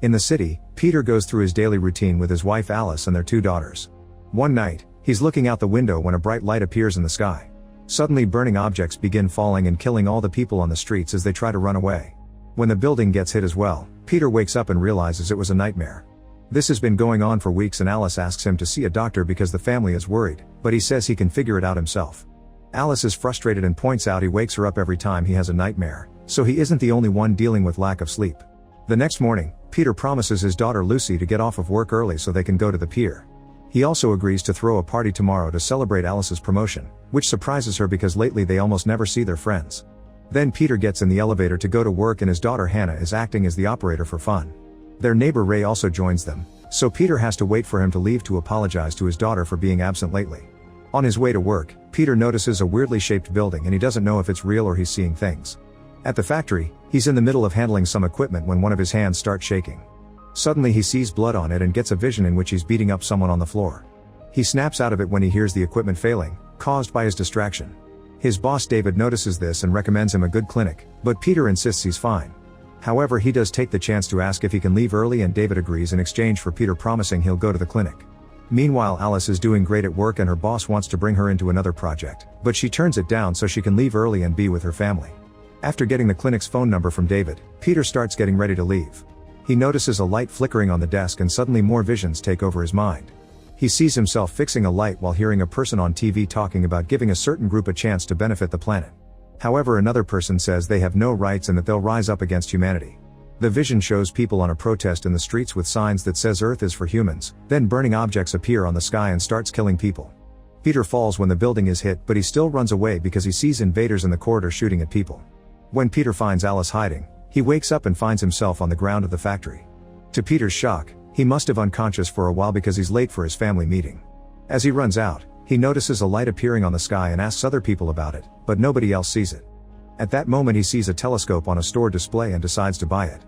In the city, Peter goes through his daily routine with his wife Alice and their 2 daughters. One night, he's looking out the window when a bright light appears in the sky. Suddenly burning objects begin falling and killing all the people on the streets as they try to run away. When the building gets hit as well, Peter wakes up and realizes it was a nightmare. This has been going on for weeks and Alice asks him to see a doctor because the family is worried, but he says he can figure it out himself. Alice is frustrated and points out he wakes her up every time he has a nightmare, so he isn't the only one dealing with lack of sleep. The next morning, Peter promises his daughter Lucy to get off of work early so they can go to the pier. He also agrees to throw a party tomorrow to celebrate Alice's promotion, which surprises her because lately they almost never see their friends. Then Peter gets in the elevator to go to work and his daughter Hannah is acting as the operator for fun. Their neighbor Ray also joins them, so Peter has to wait for him to leave to apologize to his daughter for being absent lately. On his way to work, Peter notices a weirdly shaped building and he doesn't know if it's real or he's seeing things. At the factory, he's in the middle of handling some equipment when one of his hands starts shaking. Suddenly he sees blood on it and gets a vision in which he's beating up someone on the floor. He snaps out of it when he hears the equipment failing, caused by his distraction. His boss David notices this and recommends him a good clinic, but Peter insists he's fine. However, he does take the chance to ask if he can leave early and David agrees in exchange for Peter promising he'll go to the clinic. Meanwhile, Alice is doing great at work and her boss wants to bring her into another project, but she turns it down so she can leave early and be with her family. After getting the clinic's phone number from David, Peter starts getting ready to leave. He notices a light flickering on the desk and suddenly more visions take over his mind. He sees himself fixing a light while hearing a person on TV talking about giving a certain group a chance to benefit the planet. However, another person says they have no rights and that they'll rise up against humanity. The vision shows people on a protest in the streets with signs that says Earth is for humans, then burning objects appear on the sky and starts killing people. Peter falls when the building is hit but he still runs away because he sees invaders in the corridor shooting at people. When Peter finds Alice hiding, he wakes up and finds himself on the ground of the factory. To Peter's shock, he must have unconscious for a while because he's late for his family meeting. As he runs out, he notices a light appearing on the sky and asks other people about it, but nobody else sees it. At that moment he sees a telescope on a store display and decides to buy it.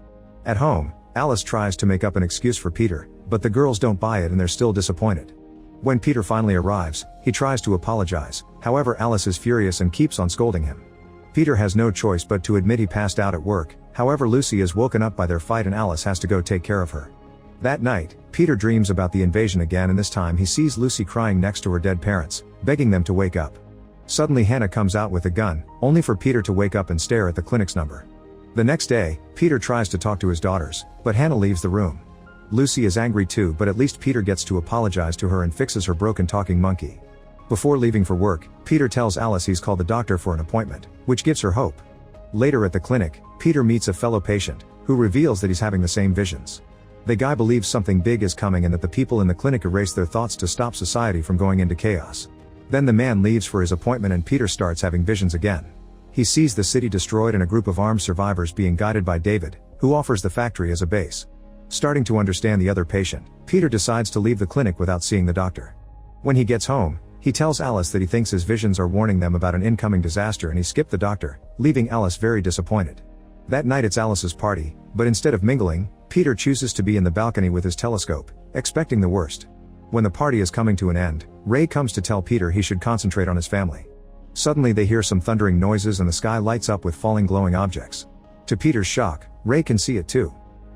At home, Alice tries to make up an excuse for Peter, but the girls don't buy it and they're still disappointed. When Peter finally arrives, he tries to apologize, however Alice is furious and keeps on scolding him. Peter has no choice but to admit he passed out at work, however Lucy is woken up by their fight and Alice has to go take care of her. That night, Peter dreams about the invasion again and this time he sees Lucy crying next to her dead parents, begging them to wake up. Suddenly Hannah comes out with a gun, only for Peter to wake up and stare at the clinic's number. The next day, Peter tries to talk to his daughters, but Hannah leaves the room. Lucy is angry too, but at least Peter gets to apologize to her and fixes her broken talking monkey. Before leaving for work, Peter tells Alice he's called the doctor for an appointment, which gives her hope. Later at the clinic, Peter meets a fellow patient, who reveals that he's having the same visions. The guy believes something big is coming and that the people in the clinic erase their thoughts to stop society from going into chaos. Then the man leaves for his appointment and Peter starts having visions again. He sees the city destroyed and a group of armed survivors being guided by David, who offers the factory as a base. Starting to understand the other patient, Peter decides to leave the clinic without seeing the doctor. When he gets home, he tells Alice that he thinks his visions are warning them about an incoming disaster and he skipped the doctor, leaving Alice very disappointed. That night it's Alice's party, but instead of mingling, Peter chooses to be in the balcony with his telescope, expecting the worst. When the party is coming to an end, Ray comes to tell Peter he should concentrate on his family. Suddenly they hear some thundering noises and the sky lights up with falling glowing objects. To Peter's shock, Ray can see it too.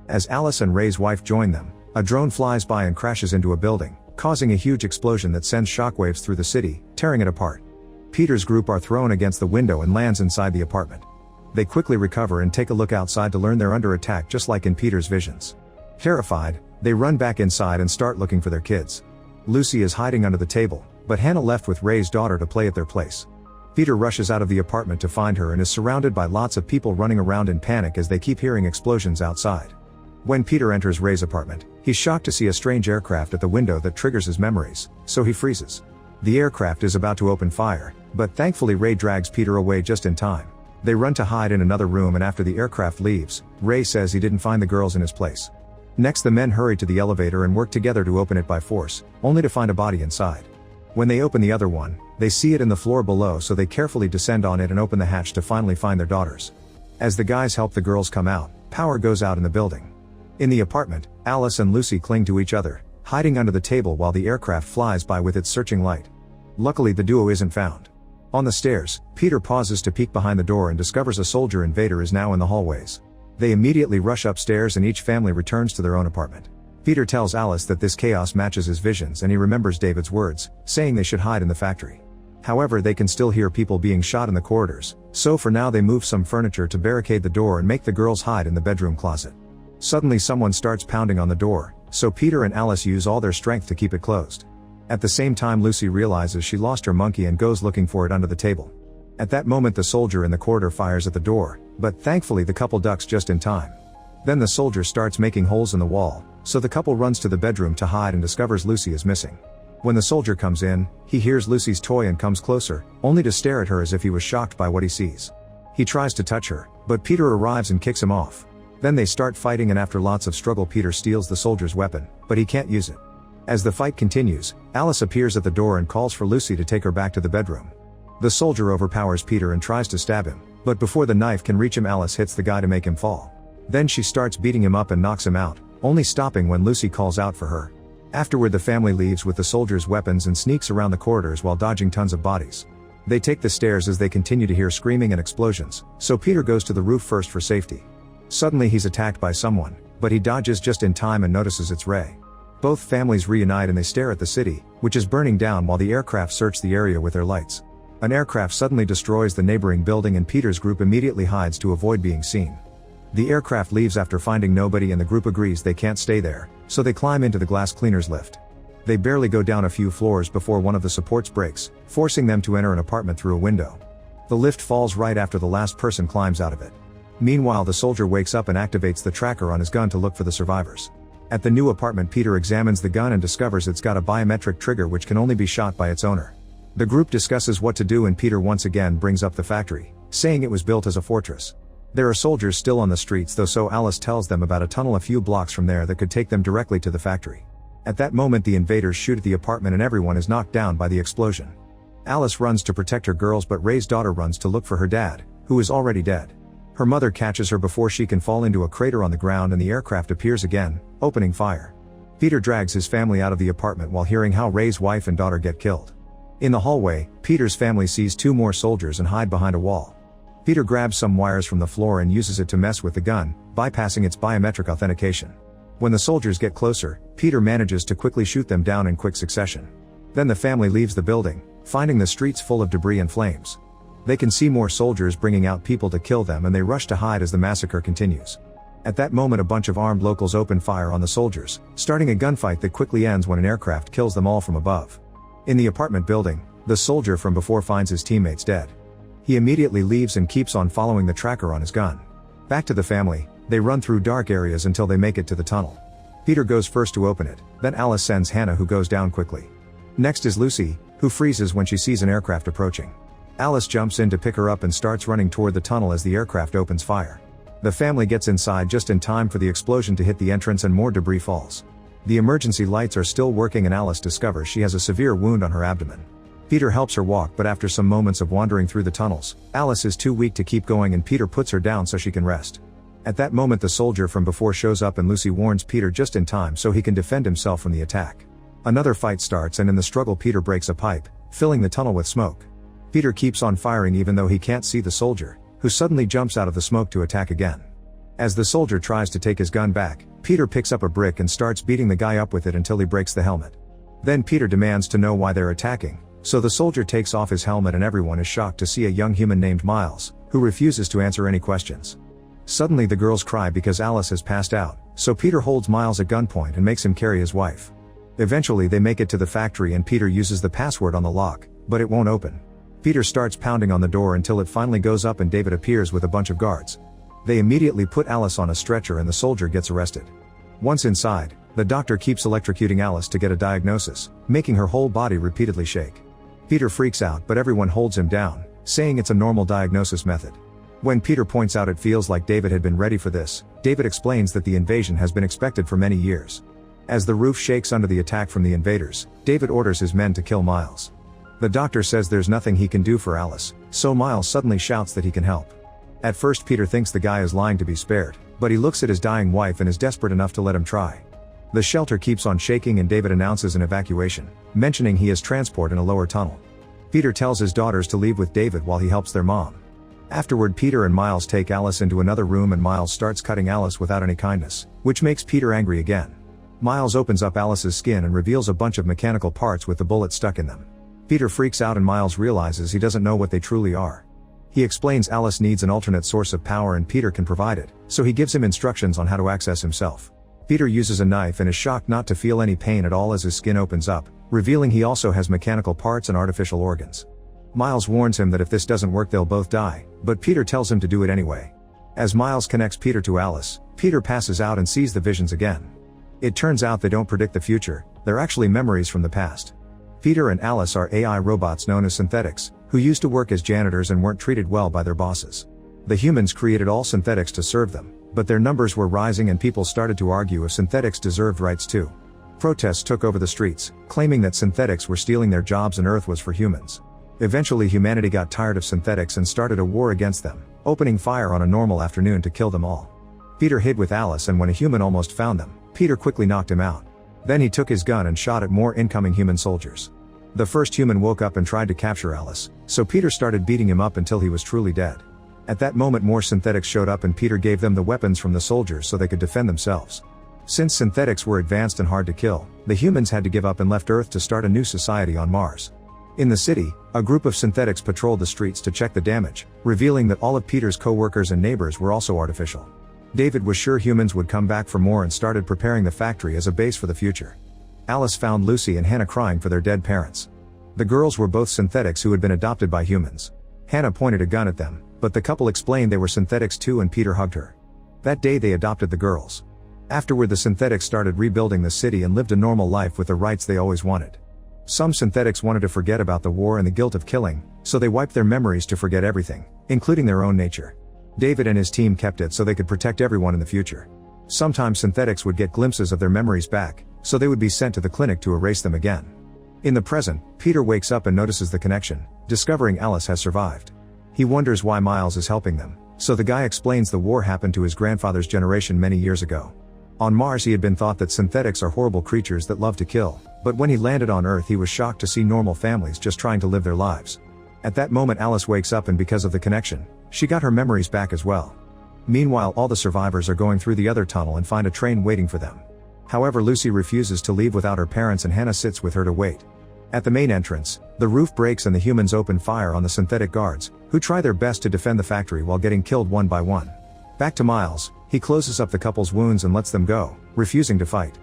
As Alice and Ray's wife join them, a drone flies by and crashes into a building, causing a huge explosion that sends shockwaves through the city, tearing it apart. Peter's group are thrown against the window and lands inside the apartment. They quickly recover and take a look outside to learn they're under attack just like in Peter's visions. Terrified, they run back inside and start looking for their kids. Lucy is hiding under the table, but Hannah left with Ray's daughter to play at their place. Peter rushes out of the apartment to find her and is surrounded by lots of people running around in panic as they keep hearing explosions outside. When Peter enters Ray's apartment, he's shocked to see a strange aircraft at the window that triggers his memories, so he freezes. The aircraft is about to open fire, but thankfully Ray drags Peter away just in time. They run to hide in another room and after the aircraft leaves, Ray says he didn't find the girls in his place. Next the men hurry to the elevator and work together to open it by force, only to find a body inside. When they open the other one, they see it in the floor below so they carefully descend on it and open the hatch to finally find their daughters. As the guys help the girls come out, power goes out in the building. In the apartment, Alice and Lucy cling to each other, hiding under the table while the aircraft flies by with its searching light. Luckily the duo isn't found. On the stairs, Peter pauses to peek behind the door and discovers a soldier invader is now in the hallways. They immediately rush upstairs and each family returns to their own apartment. Peter tells Alice that this chaos matches his visions and he remembers David's words, saying they should hide in the factory. However, they can still hear people being shot in the corridors, so for now they move some furniture to barricade the door and make the girls hide in the bedroom closet. Suddenly someone starts pounding on the door, so Peter and Alice use all their strength to keep it closed. At the same time, Lucy realizes she lost her monkey and goes looking for it under the table. At that moment the soldier in the corridor fires at the door, but thankfully the couple ducks just in time. Then the soldier starts making holes in the wall, so the couple runs to the bedroom to hide and discovers Lucy is missing. When the soldier comes in, he hears Lucy's toy and comes closer, only to stare at her as if he was shocked by what he sees. He tries to touch her, but Peter arrives and kicks him off. Then they start fighting and after lots of struggle Peter steals the soldier's weapon, but he can't use it. As the fight continues, Alice appears at the door and calls for Lucy to take her back to the bedroom. The soldier overpowers Peter and tries to stab him, but before the knife can reach him Alice hits the guy to make him fall. Then she starts beating him up and knocks him out, only stopping when Lucy calls out for her. Afterward the family leaves with the soldier's weapons and sneaks around the corridors while dodging tons of bodies. They take the stairs as they continue to hear screaming and explosions, so Peter goes to the roof first for safety. Suddenly he's attacked by someone, but he dodges just in time and notices it's Ray. Both families reunite and they stare at the city, which is burning down while the aircraft search the area with their lights. An aircraft suddenly destroys the neighboring building and Peter's group immediately hides to avoid being seen. The aircraft leaves after finding nobody and the group agrees they can't stay there, so they climb into the glass cleaner's lift. They barely go down a few floors before one of the supports breaks, forcing them to enter an apartment through a window. The lift falls right after the last person climbs out of it. Meanwhile the soldier wakes up and activates the tracker on his gun to look for the survivors. At the new apartment Peter examines the gun and discovers it's got a biometric trigger which can only be shot by its owner. The group discusses what to do and Peter once again brings up the factory, saying it was built as a fortress. There are soldiers still on the streets though, so Alice tells them about a tunnel a few blocks from there that could take them directly to the factory. At that moment the invaders shoot at the apartment and everyone is knocked down by the explosion. Alice runs to protect her girls but Ray's daughter runs to look for her dad, who is already dead. Her mother catches her before she can fall into a crater on the ground and the aircraft appears again, opening fire. Peter drags his family out of the apartment while hearing how Ray's wife and daughter get killed. In the hallway, Peter's family sees two more soldiers and hide behind a wall. Peter grabs some wires from the floor and uses it to mess with the gun, bypassing its biometric authentication. When the soldiers get closer, Peter manages to quickly shoot them down in quick succession. Then the family leaves the building, finding the streets full of debris and flames. They can see more soldiers bringing out people to kill them and they rush to hide as the massacre continues. At that moment a bunch of armed locals open fire on the soldiers, starting a gunfight that quickly ends when an aircraft kills them all from above. In the apartment building, the soldier from before finds his teammates dead. He immediately leaves and keeps on following the tracker on his gun. Back to the family, they run through dark areas until they make it to the tunnel. Peter goes first to open it, then Alice sends Hannah who goes down quickly. Next is Lucy, who freezes when she sees an aircraft approaching. Alice jumps in to pick her up and starts running toward the tunnel as the aircraft opens fire. The family gets inside just in time for the explosion to hit the entrance and more debris falls. The emergency lights are still working and Alice discovers she has a severe wound on her abdomen. Peter helps her walk but after some moments of wandering through the tunnels, Alice is too weak to keep going and Peter puts her down so she can rest. At that moment the soldier from before shows up and Lucy warns Peter just in time so he can defend himself from the attack. Another fight starts and in the struggle Peter breaks a pipe, filling the tunnel with smoke. Peter keeps on firing even though he can't see the soldier, who suddenly jumps out of the smoke to attack again. As the soldier tries to take his gun back, Peter picks up a brick and starts beating the guy up with it until he breaks the helmet. Then Peter demands to know why they're attacking, so the soldier takes off his helmet and everyone is shocked to see a young human named Miles, who refuses to answer any questions. Suddenly the girls cry because Alice has passed out, so Peter holds Miles at gunpoint and makes him carry his wife. Eventually they make it to the factory and Peter uses the password on the lock, but it won't open. Peter starts pounding on the door until it finally goes up and David appears with a bunch of guards. They immediately put Alice on a stretcher and the soldier gets arrested. Once inside, the doctor keeps electrocuting Alice to get a diagnosis, making her whole body repeatedly shake. Peter freaks out but everyone holds him down, saying it's a normal diagnosis method. When Peter points out it feels like David had been ready for this, David explains that the invasion has been expected for many years. As the roof shakes under the attack from the invaders, David orders his men to kill Miles. The doctor says there's nothing he can do for Alice, so Miles suddenly shouts that he can help. At first Peter thinks the guy is lying to be spared, but he looks at his dying wife and is desperate enough to let him try. The shelter keeps on shaking and David announces an evacuation, mentioning he has transport in a lower tunnel. Peter tells his daughters to leave with David while he helps their mom. Afterward, Peter and Miles take Alice into another room and Miles starts cutting Alice without any kindness, which makes Peter angry again. Miles opens up Alice's skin and reveals a bunch of mechanical parts with the bullet stuck in them. Peter freaks out and Miles realizes he doesn't know what they truly are. He explains Alice needs an alternate source of power and Peter can provide it, so he gives him instructions on how to access himself. Peter uses a knife and is shocked not to feel any pain at all as his skin opens up, revealing he also has mechanical parts and artificial organs. Miles warns him that if this doesn't work they'll both die, but Peter tells him to do it anyway. As Miles connects Peter to Alice, Peter passes out and sees the visions again. It turns out they don't predict the future, they're actually memories from the past. Peter and Alice are AI robots known as synthetics, who used to work as janitors and weren't treated well by their bosses. The humans created all synthetics to serve them, but their numbers were rising and people started to argue if synthetics deserved rights too. Protests took over the streets, claiming that synthetics were stealing their jobs and Earth was for humans. Eventually humanity got tired of synthetics and started a war against them, opening fire on a normal afternoon to kill them all. Peter hid with Alice and when a human almost found them, Peter quickly knocked him out. Then he took his gun and shot at more incoming human soldiers. The first human woke up and tried to capture Alice, so Peter started beating him up until he was truly dead. At that moment more synthetics showed up and Peter gave them the weapons from the soldiers so they could defend themselves. Since synthetics were advanced and hard to kill, the humans had to give up and left Earth to start a new society on Mars. In the city, a group of synthetics patrolled the streets to check the damage, revealing that all of Peter's co-workers and neighbors were also artificial. David was sure humans would come back for more and started preparing the factory as a base for the future. Alice found Lucy and Hannah crying for their dead parents. The girls were both synthetics who had been adopted by humans. Hannah pointed a gun at them, but the couple explained they were synthetics too and Peter hugged her. That day they adopted the girls. Afterward the synthetics started rebuilding the city and lived a normal life with the rights they always wanted. Some synthetics wanted to forget about the war and the guilt of killing, so they wiped their memories to forget everything, including their own nature. David and his team kept it so they could protect everyone in the future. Sometimes synthetics would get glimpses of their memories back, so they would be sent to the clinic to erase them again. In the present, Peter wakes up and notices the connection, discovering Alice has survived. He wonders why Miles is helping them, so the guy explains the war happened to his grandfather's generation many years ago. On Mars he had been thought that synthetics are horrible creatures that love to kill, but when he landed on Earth he was shocked to see normal families just trying to live their lives. At that moment Alice wakes up and because of the connection, she got her memories back as well. Meanwhile all the survivors are going through the other tunnel and find a train waiting for them. However Lucy refuses to leave without her parents and Hannah sits with her to wait. At the main entrance, the roof breaks and the humans open fire on the synthetic guards, who try their best to defend the factory while getting killed one by one. Back to Miles, he closes up the couple's wounds and lets them go, refusing to fight.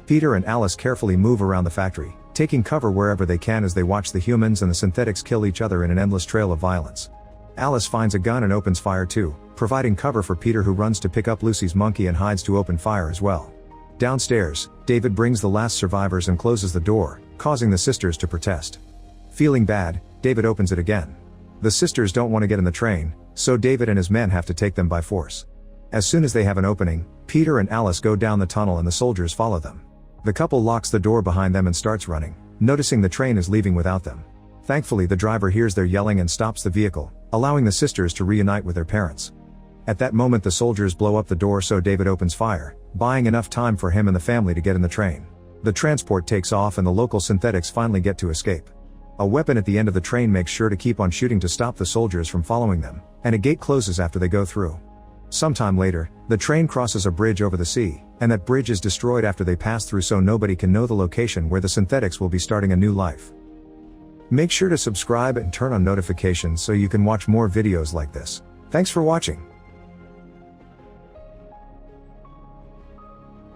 Peter and Alice carefully move around the factory, taking cover wherever they can as they watch the humans and the synthetics kill each other in an endless trail of violence. Alice finds a gun and opens fire too, providing cover for Peter who runs to pick up Lucy's monkey and hides to open fire as well. Downstairs, David brings the last survivors and closes the door, causing the sisters to protest. Feeling bad, David opens it again. The sisters don't want to get in the train, so David and his men have to take them by force. As soon as they have an opening, Peter and Alice go down the tunnel and the soldiers follow them. The couple locks the door behind them and starts running, noticing the train is leaving without them. Thankfully the driver hears their yelling and stops the vehicle, allowing the sisters to reunite with their parents. At that moment the soldiers blow up the door so David opens fire, buying enough time for him and the family to get in the train. The transport takes off and the local synthetics finally get to escape. A weapon at the end of the train makes sure to keep on shooting to stop the soldiers from following them, and a gate closes after they go through. Sometime later, the train crosses a bridge over the sea, and that bridge is destroyed after they pass through so nobody can know the location where the synthetics will be starting a new life. Make sure to subscribe and turn on notifications so you can watch more videos like this. Thanks for watching.